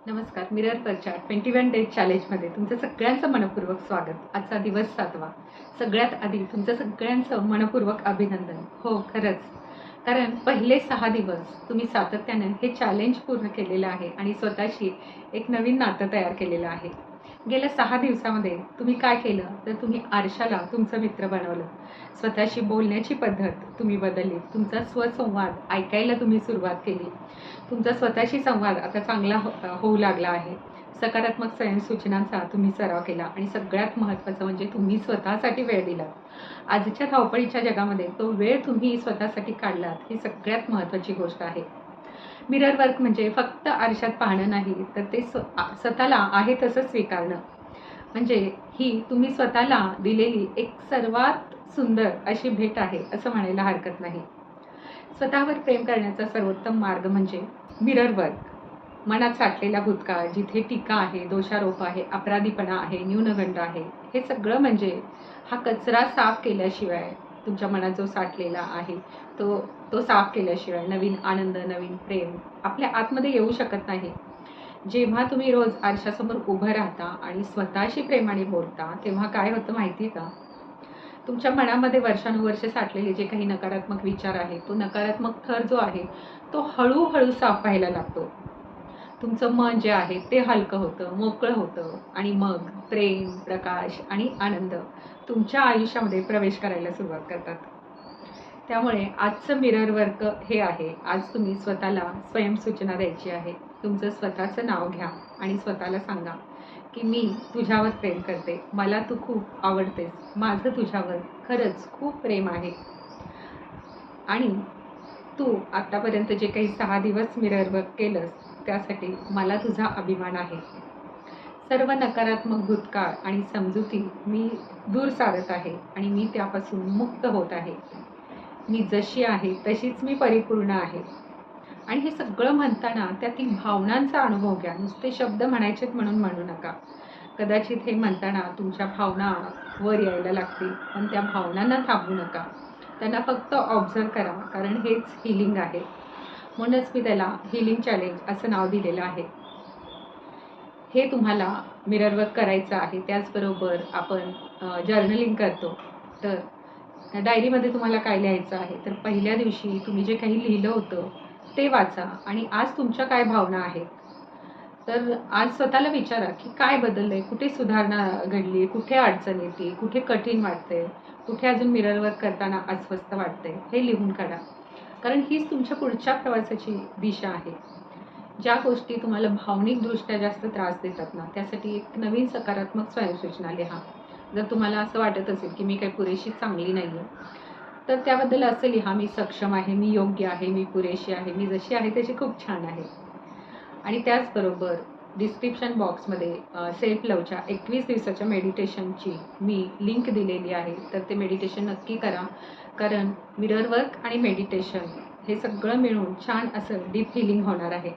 नमस्कार. Mirror परच्या 21 days चॅलेंजमध्ये तुमचं सगळ्यांचं मनपूर्वक स्वागत. आजचा दिवस 7वा. सगळ्यात आधी तुमचं सगळ्यांचं मनपूर्वक अभिनंदन. हो, खरंच. कारण पहिले 6 दिवस तुम्ही सातत्याने हे चॅलेंज पूर्ण केलेलं आहे आणि स्वतःशी एक नवीन नातं तयार केलेलं आहे. गेल्या 6 दिवसामध्ये तुम्ही काय केलं, तर तुम्ही आरशाला तुमचा मित्र बनवलं. स्वतःशी बोलण्याची पद्धत तुम्ही बदलली. तुमचा स्वसंवाद ऐकायला तुम्ही सुरुवात केली. तुमचा स्वतःशी संवाद आता चांगला होऊ लागला आहे. सकारात्मक स्वयंसूचनांचा तुम्ही सराव केला आणि सगळ्यात महत्त्वाचं म्हणजे तुम्ही स्वतःसाठी वेळ दिलात. आजच्या धावपळीच्या जगामध्ये तो वेळ तुम्ही स्वतःसाठी काढलात, ही सगळ्यात महत्त्वाची गोष्ट आहे. मिरर वर्क म्हणजे फक्त आरशात पाहणं नाही, तर ते स्वतःला आहे तसं स्वीकारणं. म्हणजे ही तुम्ही स्वतःला दिलेली एक सर्वात सुंदर अशी भेट आहे, असं म्हणायला हरकत नाही. स्वतःवर प्रेम करण्याचा सर्वोत्तम मार्ग म्हणजे मिरर वर्क. मनात साठलेला भूतकाळ, जिथे टीका आहे, दोषारोप आहे, अपराधीपणा आहे, न्यूनगंड आहे, हे सगळं म्हणजे हा कचरा साफ केल्याशिवाय तुमच्या मनात जो साठलेला आहे तो तो साफ केल्याशिवाय नवीन आनंद, नवीन प्रेम आपल्या आतमध्ये येऊ शकत नाही. जेव्हा तुम्ही रोज आरशासमोर उभं राहता आणि स्वतःशी प्रेमाने बोलता, तेव्हा काय होतं माहिती आहे का? तुमच्या मनामध्ये वर्षानुवर्षे साठलेले जे काही नकारात्मक विचार आहेत, तो नकारात्मक थर जो आहे, तो हळूहळू साफ व्हायला लागतो. तुमचं मन जे आहे ते हलकं होतं, मोकळं होतं आणि मग प्रेम, प्रकाश आणि आनंद तुमच्या आयुष्यामध्ये प्रवेश करायला सुरुवात करतात. त्यामुळे आजचं मिरर वर्क हे आहे. आज तुम्ही स्वतःला स्वयंसूचना द्यायची आहे. तुमचं स्वतःचं नाव घ्या आणि स्वतःला सांगा, की मी तुझ्यावर प्रेम करते. मला तू खूप आवडतेस. माझं तुझ्यावर खरंच खूप प्रेम आहे. आणि तू आत्तापर्यंत जे काही 6 दिवस मिरर वर्क केलंस, त्यासाठी मला तुझा अभिमान आहे. सर्व नकारात्मक भूतकाळ आणि समजुती मी दूर सारत आहे आणि मी त्यापासून मुक्त होत आहे. मी जशी आहे तशीच मी परिपूर्ण आहे. आणि हे सगळं म्हणताना त्यातील भावनांचा अनुभव घ्या. नुसते शब्द म्हणायचेत म्हणून म्हणू नका. कदाचित हे म्हणताना तुमच्या भावना वर यायला लागतील, पण त्या भावनांना थांबवू नका. त्यांना फक्त ऑब्झर्व करा, कारण हेच हीलिंग आहे. म्हणूनच मी त्याला हीलिंग चॅलेंज असं नाव दिलेलं आहे. हे तुम्हाला मिरर वर्क करायचं आहे. त्याचबरोबर आपण जर्नलिंग करतो. तर डायरीमध्ये तुम्हाला काय लिहायचं आहे, तर पहिल्या दिवशी तुम्ही जे काही लिहिलं होतं ते वाचा आणि आज तुमच्या काय भावना आहेत. तर आज स्वतःला विचारा, की काय बदललंय, कुठे सुधारणा घडली, कुठे अडचण येते, कुठे कठीण वाटतंय, कुठे अजून मिरर वर्क करताना अस्वस्थ वाटतंय, हे लिहून काढा. कारण हीच तुमच्या पुढच्या प्रवासाची दिशा आहे. ज्या गोष्टी तुम्हाला भावनिकदृष्ट्या जास्त त्रास देतात ना, त्यासाठी एक नवीन सकारात्मक स्वयंसूचना लिहा. जर तुम्हाला असं वाटत असेल, की मी काही पुरेशी चांगली नाही आहे, तर त्याबद्दल असं लिहा, मी सक्षम आहे, मी योग्य आहे, मी पुरेशी आहे, मी जशी आहे तशी खूप छान आहे. आणि त्याचबरोबर डिस्क्रिप्शन बॉक्समध्ये सेल्फ लव्हच्या 21 दिवसाच्या मेडिटेशनची मी लिंक दिलेली आहे. तर ते मेडिटेशन नक्की करा. कारण मिरर वर्क आणि मेडिटेशन हे सगळं मिळून छान असं डीप हिलिंग होणार आहे.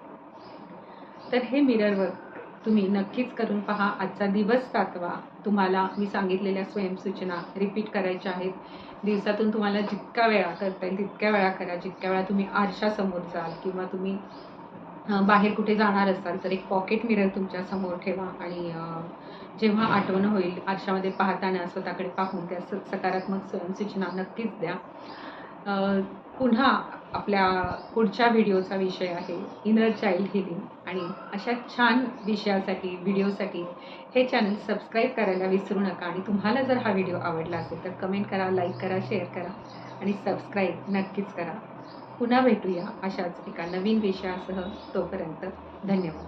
तर हे मिरर वर्क तुम्ही नक्कीच करून पहा. आजचा दिवस 7वा. तुम्हाला मी सांगितलेल्या स्वयंसूचना रिपीट करायच्या आहेत. दिवसातून तुम्हाला जितका वेळा करता येईल तितक्या वेळा करा. जितक्या वेळा तुम्ही आरशासमोर जाल किंवा तुम्ही बाहेर कुठे जाणार असाल तर एक पॉकेट मिरर तुमच्या समोर ठेवा आणि जेव्हा आठवण होईल आरशामध्ये पाहताना स्वतःकडे पाहून त्या सकारात्मक स्वयंसूचना नक्कीच द्या. पुन्हा आपल्या पुढच्या व्हिडिओचा विषय आहे इनर चाइल्ड हीलिंग आणि अशा छान विषयासाठी, व्हिडिओसाठी हे चॅनल सबस्क्राईब करायला विसरू नका. आणि तुम्हाला जर हा व्हिडिओ आवडला असेल तर कमेंट करा, लाईक करा, शेअर करा आणि सबस्क्राईब नक्कीच करा. पुन्हा भेटूया अशाच एका नवीन विषयासह. तोपर्यंत धन्यवाद.